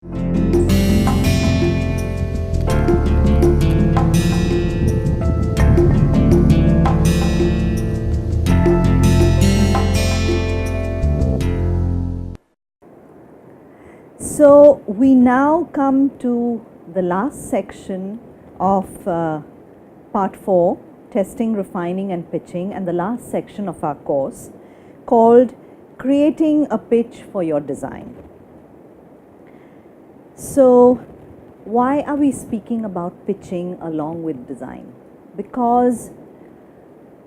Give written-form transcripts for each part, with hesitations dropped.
So we now come to the last section of part 4, testing, refining and pitching, and the last section of our course called creating a pitch for your design. So why are we speaking about pitching along with design? Because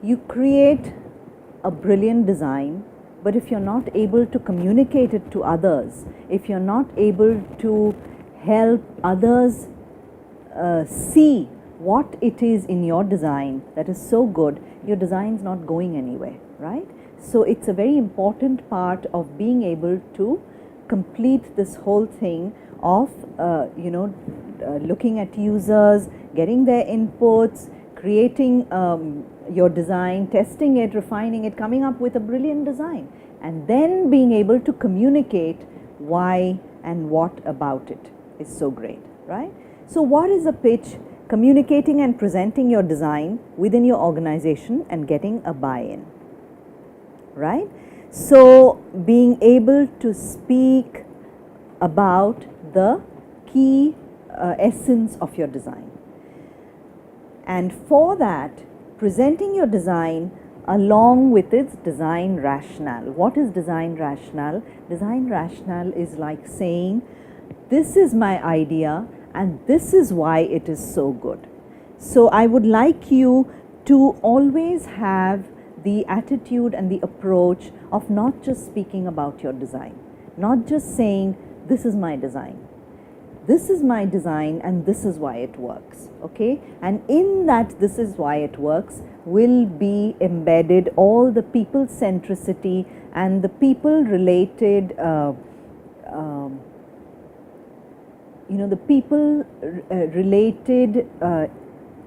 you create a brilliant design, but if you're not able to communicate it to others, if you're not able to help others see what it is in your design that is so good, your design's not going anywhere, right? So it's a very important part of being able to complete this whole thing of looking at users, getting their inputs, creating your design, testing it, refining it, coming up with a brilliant design, and then being able to communicate why and what about it is so great, right? So what is a pitch? Communicating and presenting your design within your organization and getting a buy-in, right? So being able to speak about the key essence of your design. And for that, presenting your design along with its design rationale. What is design rationale? Design rationale is like saying, this is my idea and this is why it is so good. So I would like you to always have the attitude and the approach of not just speaking about your design, not just saying, this is my design. This is my design and this is why it works, okay? And in that this is why it works will be embedded all the people centricity and the people related,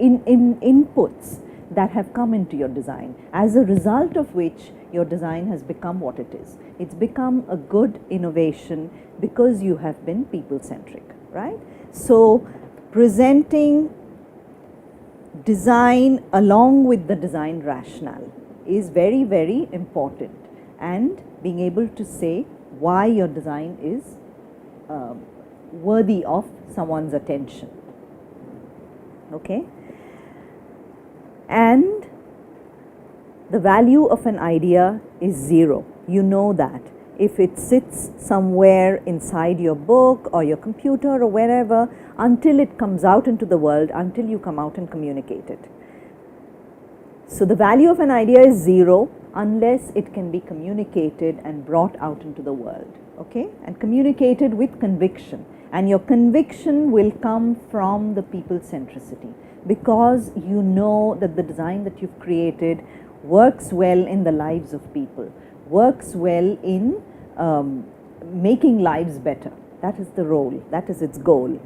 inputs that have come into your design, as a result of which your design has become what it is. It's become a good innovation because you have been people-centric, right? So presenting design along with the design rationale is very, very important, and being able to say why your design is worthy of someone's attention, okay? And the value of an idea is zero. You know that. If it sits somewhere inside your book or your computer or wherever, until it comes out into the world, until you come out and communicate it. So the value of an idea is zero unless it can be communicated and brought out into the world, okay? And communicated with conviction. And your conviction will come from the people centricity, because you know that the design that you've created works well in the lives of people, works well in making lives better. That is the role, that is its goal.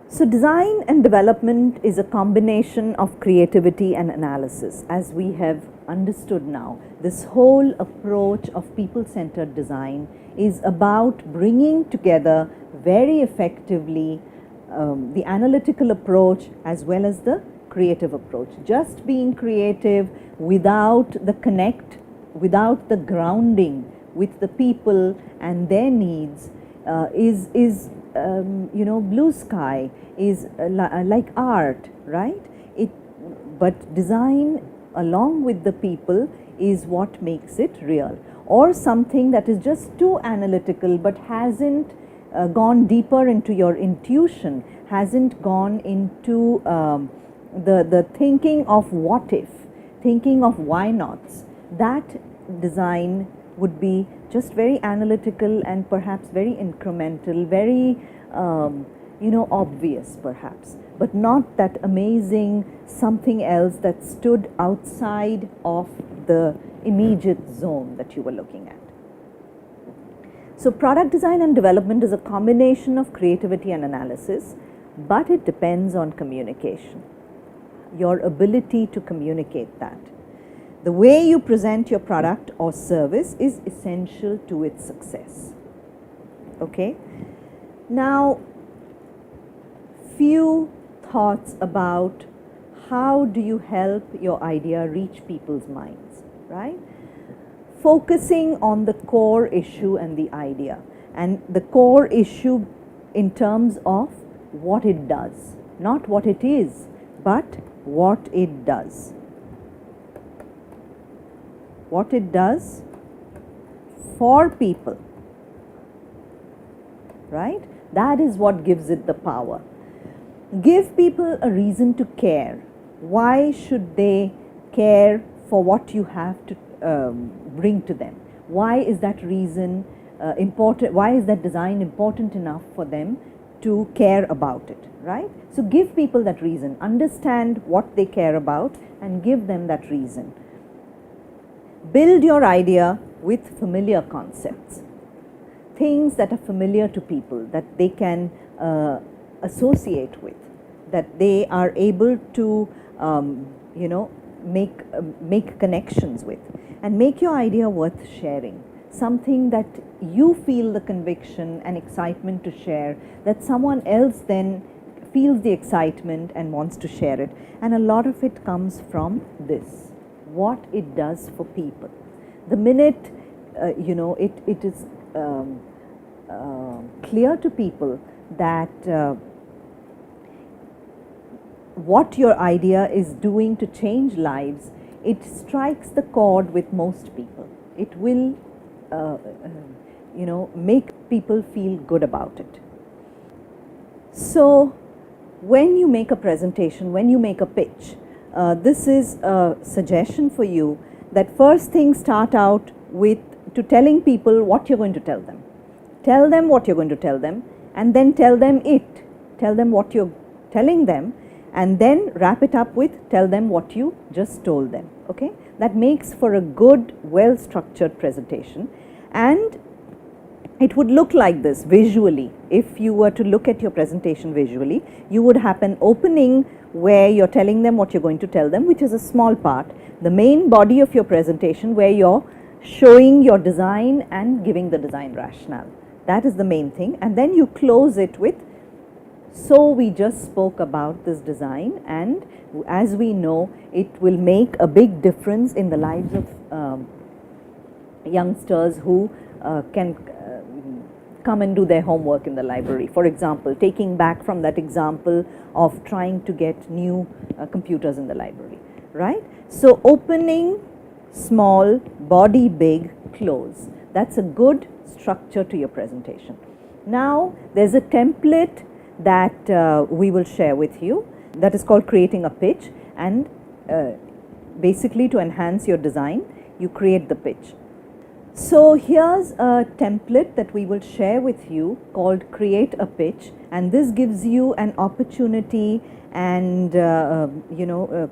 So design and development is a combination of creativity and analysis, as we have understood now. This whole approach of people-centered design is about bringing together very effectively the analytical approach as well as the creative approach. Just being creative without the connect, without the grounding with the people and their needs is blue sky, is like art, right? But design along with the people is what makes it real. Or something that is just too analytical but hasn't gone deeper into your intuition, hasn't gone into the thinking of what if, thinking of why nots. That design would be just very analytical and perhaps very incremental, very obvious perhaps, but not that amazing something else that stood outside of the immediate zone that you were looking at. So product design and development is a combination of creativity and analysis, but it depends on communication, your ability to communicate that. The way you present your product or service is essential to its success. Okay. Now, few thoughts about how do you help your idea reach people's minds, right? Focusing on the core issue and the idea, and the core issue in terms of what it does, not what it is, but what it does. What it does for people, right? That is what gives it the power. Give people a reason to care. Why should they care for what you have to bring to them? Why is that reason important? Why is that design important enough for them to care about it, right? So give people that reason, understand what they care about and give them that reason. Build your idea with familiar concepts, things that are familiar to people, that they can associate with, that they are able to make connections with, and make your idea worth sharing, something that you feel the conviction and excitement to share, that someone else then feels the excitement and wants to share it. And a lot of it comes from this, what it does for people. The minute it is clear to people that what your idea is doing to change lives, it strikes the chord with most people. It will make people feel good about it. So when you make a presentation, when you make a pitch, this is a suggestion for you, that first thing, start out with telling people what you're going to tell them. Tell them what you're going to tell them, and then tell them what you're telling them, and then wrap it up with tell them what you just told them. Okay, that makes for a good, well structured presentation. And it would look like this visually. If you were to look at your presentation visually, you would have an opening where you're telling them what you're going to tell them, which is a small part. The main body of your presentation where you're showing your design and giving the design rationale. That is the main thing. And then you close it with, so we just spoke about this design, and as we know, it will make a big difference in the lives of youngsters who can come and do their homework in the library. For example, taking back from that example of trying to get new computers in the library, right? So opening small, body big, close. That's a good structure to your presentation. Now there's a template that we will share with you that is called creating a pitch, and basically to enhance your design, you create the pitch. So here's a template that we will share with you called Create a Pitch, and this gives you an opportunity and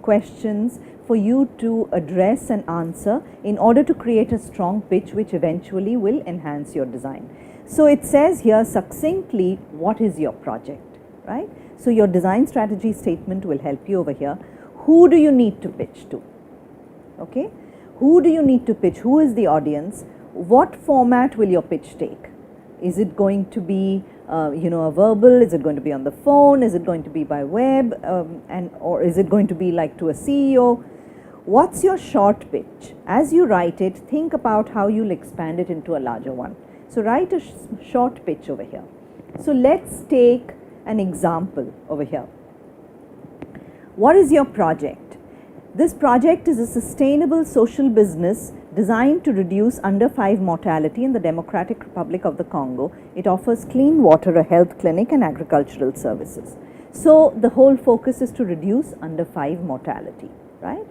questions for you to address and answer in order to create a strong pitch which eventually will enhance your design. So it says here succinctly, what is your project, right? So your design strategy statement will help you over here. Who do you need to pitch to? Okay, who do you need to pitch? Who is the audience? What format will your pitch take? Is it going to be a verbal? Is it going to be on the phone? Is it going to be by web? Or is it going to be like to a CEO? What's your short pitch? As you write it, think about how you'll expand it into a larger one. So write a short pitch over here. So let's take an example over here. What is your project? This project is a sustainable social business designed to reduce under 5 mortality in the Democratic Republic of the Congo. It offers clean water, a health clinic, and agricultural services. So the whole focus is to reduce under 5 mortality, right?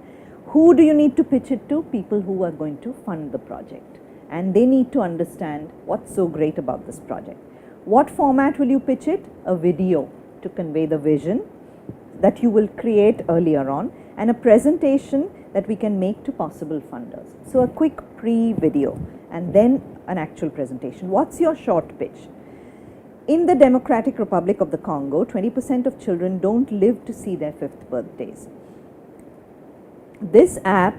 Who do you need to pitch it to? People who are going to fund the project, and they need to understand what's so great about this project. What format will you pitch it? A video to convey the vision that you will create earlier on, and a presentation that we can make to possible funders. So a quick pre-video and then an actual presentation. What's your short pitch? In the Democratic Republic of the Congo, 20% of children don't live to see their 5th birthdays. This app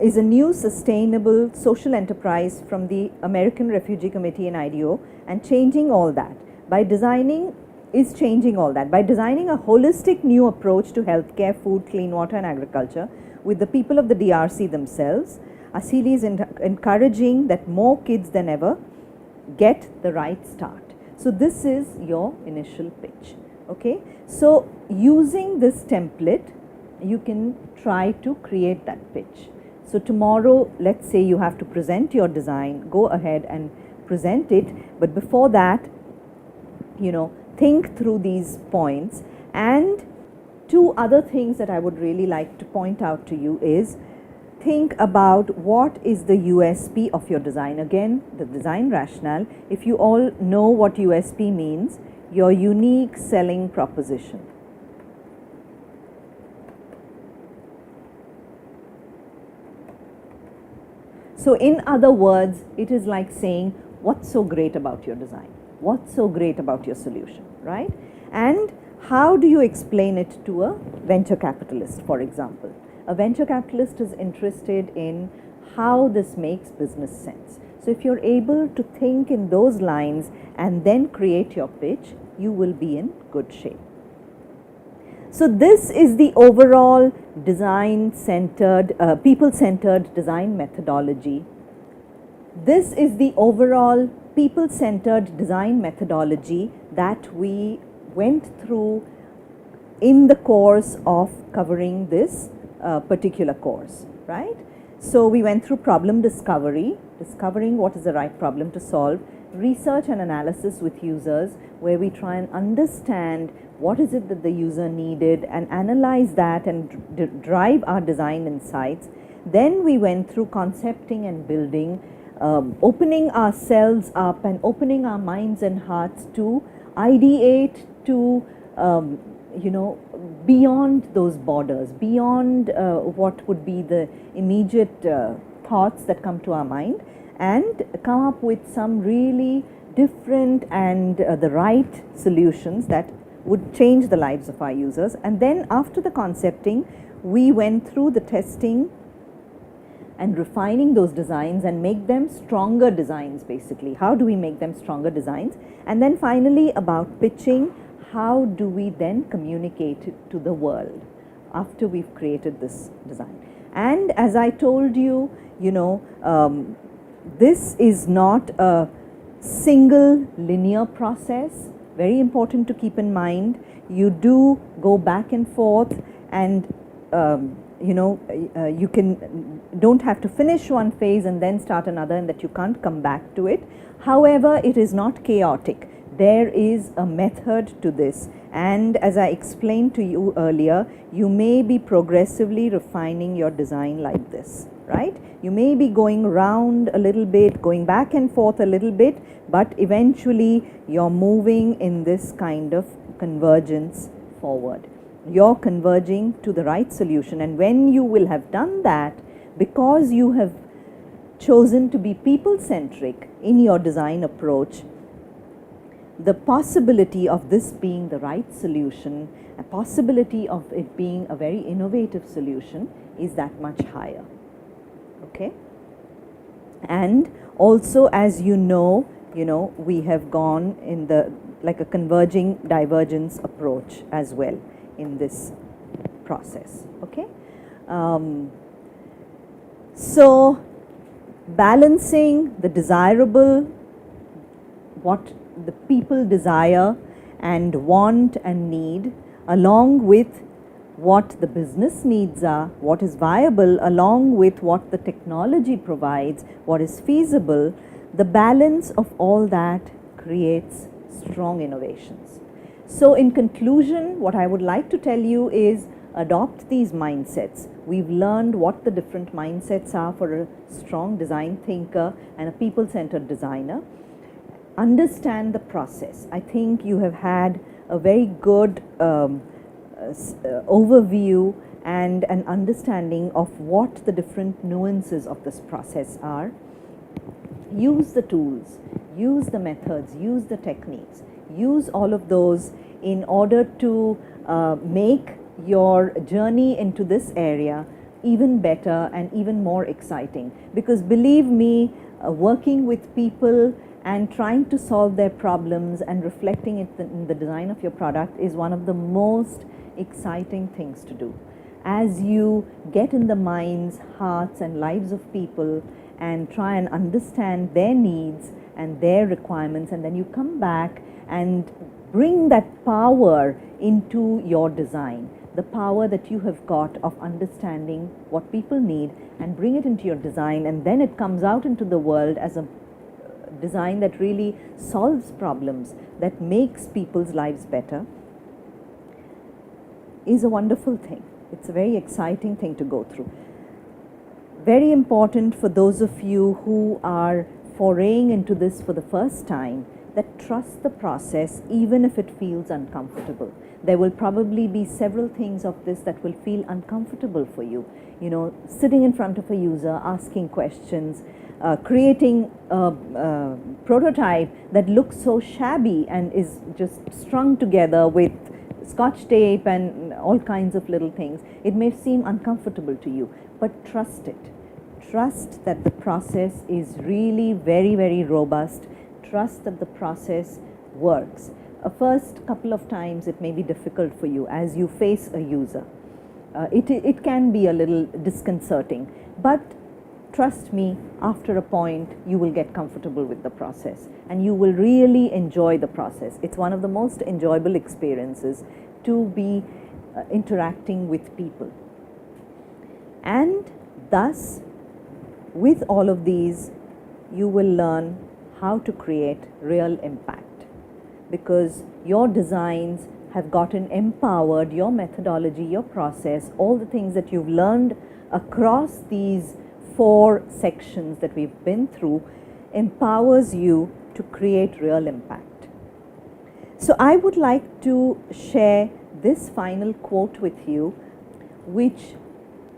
is a new sustainable social enterprise from the American Refugee Committee in IDEO and changing all that. By designing is changing all that. By designing a holistic new approach to healthcare, food, clean water and agriculture with the people of the DRC themselves, Asili is encouraging that more kids than ever get the right start. So this is your initial pitch. Okay, so using this template, you can try to create that pitch. So tomorrow, let's say you have to present your design, go ahead and present it. But before that, think through these points. And two other things that I would really like to point out to you is, think about what is the USP of your design. Again, the design rationale. If you all know what USP means, your unique selling proposition. So in other words, it is like saying, what's so great about your design? What's so great about your solution, right? And how do you explain it to a venture capitalist, for example? A venture capitalist is interested in how this makes business sense. So if you're able to think in those lines and then create your pitch, you will be in good shape. So this is the overall design-centered, people-centered design methodology. This is the overall people-centered design methodology that we went through in the course of covering this particular course, right? So we went through problem discovery, discovering what is the right problem to solve, research and analysis with users, where we try and understand what is it that the user needed and analyze that and drive our design insights. Then we went through concepting and building, opening ourselves up and opening our minds and hearts to ideate, to beyond those borders, beyond what would be the immediate thoughts that come to our mind, and come up with some really different and the right solutions that would change the lives of our users. And then after the concepting, we went through the testing and refining those designs and make them stronger designs, basically. How do we make them stronger designs? And then finally about pitching, how do we then communicate it to the world after we've created this design? And as I told you, this is not a single linear process. Very important to keep in mind. You do go back and forth, and you don't have to finish one phase and then start another, and that you can't come back to it. However, it is not chaotic. There is a method to this, and as I explained to you earlier, you may be progressively refining your design like this, right? You may be going round a little bit, going back and forth a little bit, but eventually you're moving in this kind of convergence forward. You're converging to the right solution, and when you will have done that, because you have chosen to be people-centric in your design approach, the possibility of this being the right solution, a possibility of it being a very innovative solution is that much higher. Okay? And also, as you know, we have gone in like a converging divergence approach as well in this process. Okay? So balancing the desirable, what the people desire and want and need, along with what the business needs are, what is viable, along with what the technology provides, what is feasible, the balance of all that creates strong innovations. So in conclusion, what I would like to tell you is, adopt these mindsets. We've learned what the different mindsets are for a strong design thinker and a people-centered designer. Understand the process. I think you have had a very good overview and an understanding of what the different nuances of this process are. Use the tools, use the methods, use the techniques, use all of those in order to make your journey into this area even better and even more exciting. Because believe me, working with people and trying to solve their problems and reflecting it in the design of your product is one of the most exciting things to do. As you get in the minds, hearts, and lives of people and try and understand their needs and their requirements, and then you come back and bring that power into your design, the power that you have got of understanding what people need, and bring it into your design, and then it comes out into the world as a design that really solves problems, that makes people's lives better, is a wonderful thing. It's a very exciting thing to go through. Very important for those of you who are foraying into this for the first time, that trust the process even if it feels uncomfortable. There will probably be several things of this that will feel uncomfortable for you. You know, sitting in front of a user, asking questions, creating a prototype that looks so shabby and is just strung together with scotch tape and all kinds of little things. It may seem uncomfortable to you, but trust it. Trust that the process is really very, very robust. Trust that the process works. A first couple of times it may be difficult for you as you face a user. It can be a little disconcerting, but trust me, after a point you will get comfortable with the process and you will really enjoy the process. It's one of the most enjoyable experiences to be interacting with people. And thus, with all of these, you will learn how to create real impact, because your designs have gotten empowered, your methodology, your process, all the things that you've learned across these 4 sections that we've been through empowers you to create real impact. So I would like to share this final quote with you, which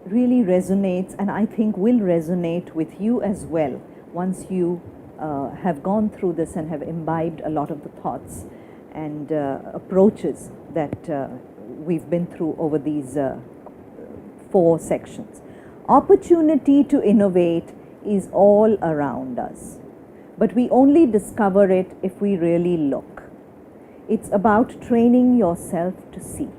really resonates and I think will resonate with you as well once you have gone through this and have imbibed a lot of the thoughts and approaches that we've been through over these 4 sections. Opportunity to innovate is all around us, but we only discover it if we really look. It's about training yourself to see.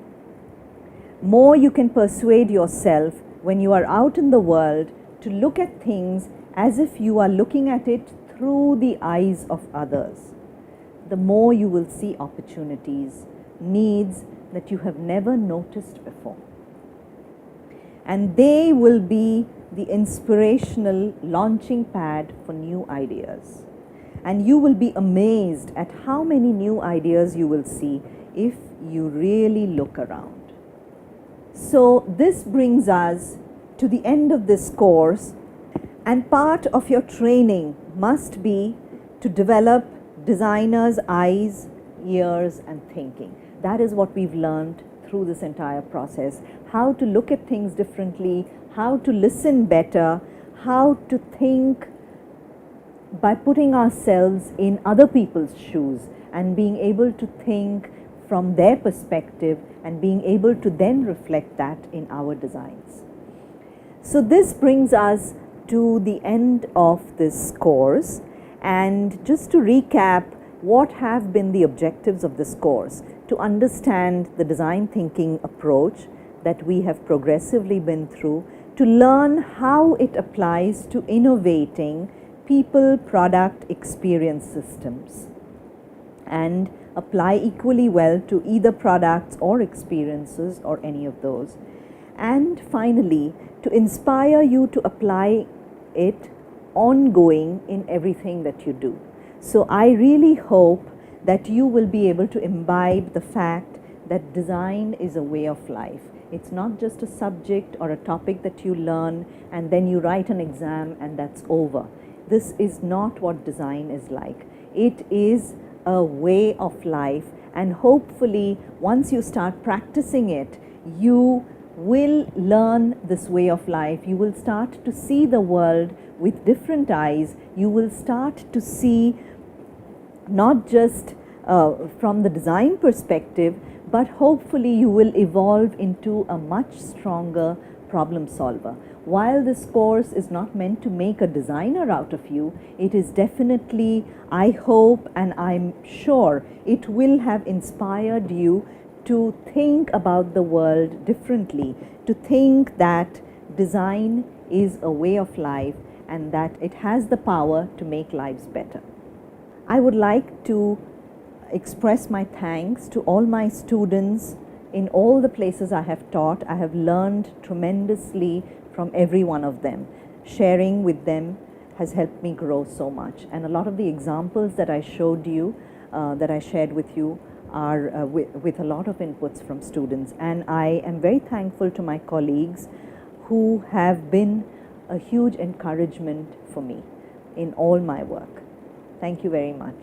More you can persuade yourself when you are out in the world to look at things as if you are looking at it through the eyes of others, the more you will see opportunities, needs that you have never noticed before. And they will be the inspirational launching pad for new ideas. And you will be amazed at how many new ideas you will see if you really look around. So this brings us to the end of this course, and part of your training must be to develop designers' eyes, ears, and thinking. That is what we've learned through this entire process. How to look at things differently, how to listen better, how to think by putting ourselves in other people's shoes and being able to think from their perspective and being able to then reflect that in our designs. So this brings us to the end of this course, and just to recap, what have been the objectives of this course? To understand the design thinking approach that we have progressively been through, to learn how it applies to innovating people, product, experience systems, and apply equally well to either products or experiences or any of those. And finally, to inspire you to apply it ongoing in everything that you do. So I really hope that you will be able to imbibe the fact that design is a way of life. It's not just a subject or a topic that you learn and then you write an exam and that's over. This is not what design is like. It is a way of life, and hopefully once you start practicing it, you will learn this way of life. You will start to see the world with different eyes. You will start to see not just from the design perspective, but hopefully you will evolve into a much stronger problem solver. While this course is not meant to make a designer out of you, it is definitely, I hope and I'm sure, it will have inspired you to think about the world differently, to think that design is a way of life and that it has the power to make lives better. I would like to express my thanks to all my students in all the places I have taught. I have learned tremendously from every one of them. Sharing with them has helped me grow so much. And a lot of the examples that I showed you, that I shared with you, are with a lot of inputs from students. And I am very thankful to my colleagues who have been a huge encouragement for me in all my work. Thank you very much.